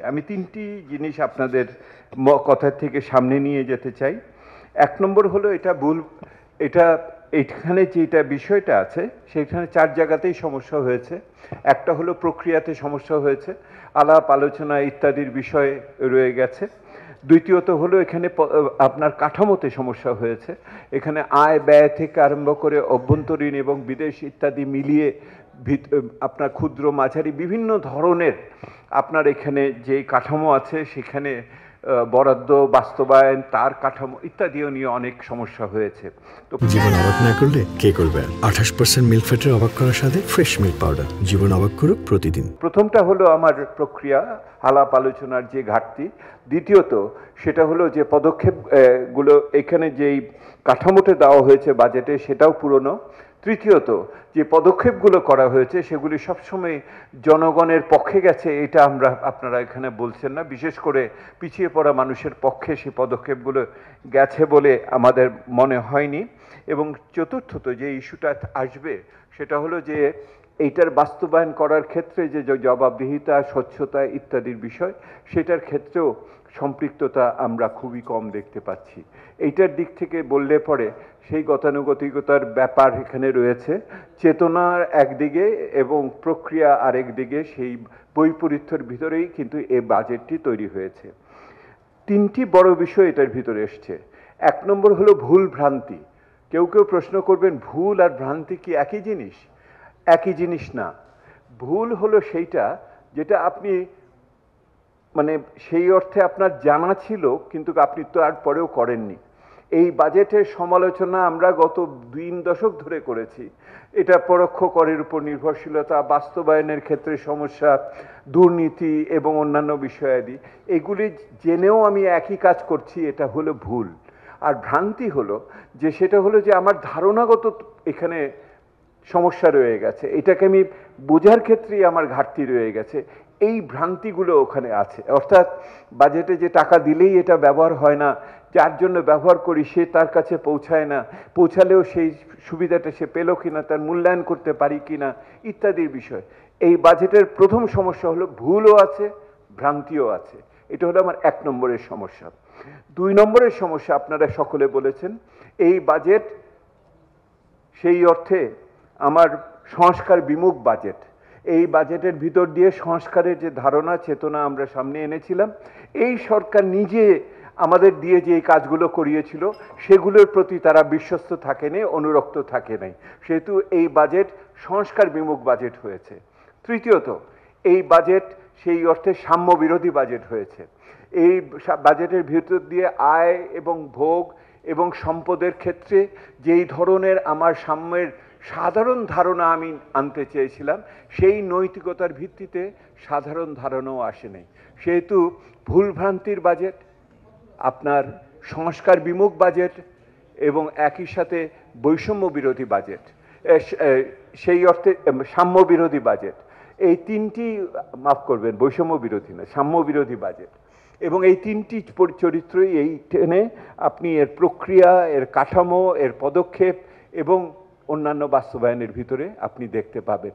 আমি তিনটি জিনিস আপনাদের কথা থেকে সামনে নিয়ে যেতে চাই। এক নম্বর হলো এটা এইখানে যেটা বিষয়টা আছে সেখানে চার জায়গাতেই সমস্যা হয়েছে। একটা হলো প্রক্রিয়াতে সমস্যা হয়েছে, আলাপ আলোচনা ইত্যাদির বিষয় রয়ে গেছে। দ্বিতীয়ত হলো এখানে আপনার কাঠামোতে সমস্যা হয়েছে। এখানে আয় ব্যয় থেকে আরম্ভ করে অভ্যন্তরীণ এবং বিদেশ ইত্যাদি মিলিয়ে আপনার ক্ষুদ্র মাঝারি বিভিন্ন ধরনের আপনার এখানে যে কাঠামো আছে সেখানে বরাদ্দ বাস্তবায়ন তার কাঠামো ইত্যাদিও নিয়ে অনেক সমস্যা হয়েছে। তো জীবন অবাক না করলে কে করবে? 28% মিল্ক ফ্যাটের অবাক করার সাথে ফ্রেশ মিল্ক পাউডার, জীবন অবাক করুক প্রতিদিন। প্রথমটা হলো আমার প্রক্রিয়া আলাপ আলোচনার যে ঘাটতি। দ্বিতীয়ত সেটা হলো যে পদক্ষেপ গুলো এখানে যেই কাঠামোতে দেওয়া হয়েছে বাজেটে সেটাও পুরনো। তৃতীয়ত যে পদক্ষেপগুলো করা হয়েছে সেগুলি সবসময় জনগণের পক্ষে গেছে, এটা আপনারা এখানে বলছেন না। বিশেষ করে পিছিয়ে পড়া মানুষের পক্ষে সেই পদক্ষেপগুলো গেছে বলে আমাদের মনে হয়নি। এবং চতুর্থত যে ইস্যুটা আসবে সেটা হলো যে এইটার বাস্তবায়ন করার ক্ষেত্রে যে জবাবদিহিতা স্বচ্ছতা ইত্যাদির বিষয়, সেটার ক্ষেত্রেও সম্পৃক্ততা আমরা খুবই কম দেখতে পাচ্ছি। এইটার দিক থেকে বললে পরে সেই গতানুগতিকতার ব্যাপার এখানে রয়েছে, চেতনার একদিকে এবং প্রক্রিয়া আরেক দিকে, সেই বৈপরীত্যের ভিতরেই কিন্তু এই বাজেটটি তৈরি হয়েছে। তিনটি বড় বিষয় এটার ভিতরে এসছে। এক নম্বর হলো ভুল ভ্রান্তি। কেউ কেউ প্রশ্ন করবেন ভুল আর ভ্রান্তি কি একই জিনিস? একই জিনিস না। ভুল হলো সেইটা যেটা আপনি মানে সেই অর্থে আপনার জানা ছিল কিন্তু আপনি তো আর পরেও করেননি। এই বাজেটের সমালোচনা আমরা গত 2 দশক ধরে করেছি। এটা পরোক্ষ করের উপর নির্ভরশীলতা, বাস্তবায়নের ক্ষেত্রে সমস্যা, দুর্নীতি এবং অন্যান্য বিষয়াদি, এগুলি জেনেও আমি একই কাজ করছি, এটা হলো ভুল। আর ভ্রান্তি হলো যে সেটা হলো যে আমার ধারণাগত এখানে সমস্যা রয়ে গেছে, এটাকে আমি বোঝার ক্ষেত্রেই আমার ঘাটতি রয়ে গেছে, এই ভ্রান্তিগুলো ওখানে আছে। অর্থাৎ বাজেটে যে টাকা দিলেই এটা ব্যবহার হয় না, যার জন্য ব্যবহার করি সে তার কাছে পৌঁছায় না, পৌঁছালেও সেই সুবিধাটা সে পেল কিনা, তার মূল্যায়ন করতে পারি কিনা ইত্যাদির বিষয়। এই বাজেটের প্রথম সমস্যা হলো ভুলও আছে, ভ্রান্তিও আছে। এটা হলো আমার 1 নম্বরের সমস্যা। 2 নম্বরের সমস্যা আপনারা সকলে বলেছেন, এই বাজেট সেই অর্থে আমার সংস্কার বিমুখ বাজেট। এই বাজেটের ভিতর দিয়ে সংস্কারের যে ধারণা চেতনা আমরা সামনে এনেছিলাম, এই সরকার নিজে আমাদের দিয়ে যে কাজগুলো করিয়েছিল সেগুলোর প্রতি তারা বিশ্বস্ত থাকেনি, অনুরক্ত থাকে নাই, সেহেতু এই বাজেট সংস্কার বিমুখ বাজেট হয়েছে। তৃতীয়ত এই বাজেট সেই অর্থে সাম্য বিরোধী বাজেট হয়েছে। এই বাজেটের ভিতর দিয়ে আয় এবং ভোগ এবং সম্পদের ক্ষেত্রে যেই ধরনের আমার সাম্যের সাধারণ ধারণা আমি আনতে চেয়েছিলাম, সেই নৈতিকতার ভিত্তিতে সাধারণ ধারণাও আসে নাই। সেহেতু ভুলভ্রান্তির বাজেট, আপনার সংস্কার বিমুখ বাজেট এবং একই সাথে বৈষম্য বিরোধী বাজেট, সেই অর্থে সাম্য বিরোধী বাজেট, এই তিনটি, মাফ করবেন বৈষম্য বিরোধী না, সাম্য বিরোধী বাজেট। এবং এই তিনটি চরিত্রই এই টেনে আপনি এর প্রক্রিয়া, এর কাঠামো, এর পদক্ষেপ এবং অন্যান্য বাস্তবায়নের ভিতরে আপনি দেখতে পাবেন।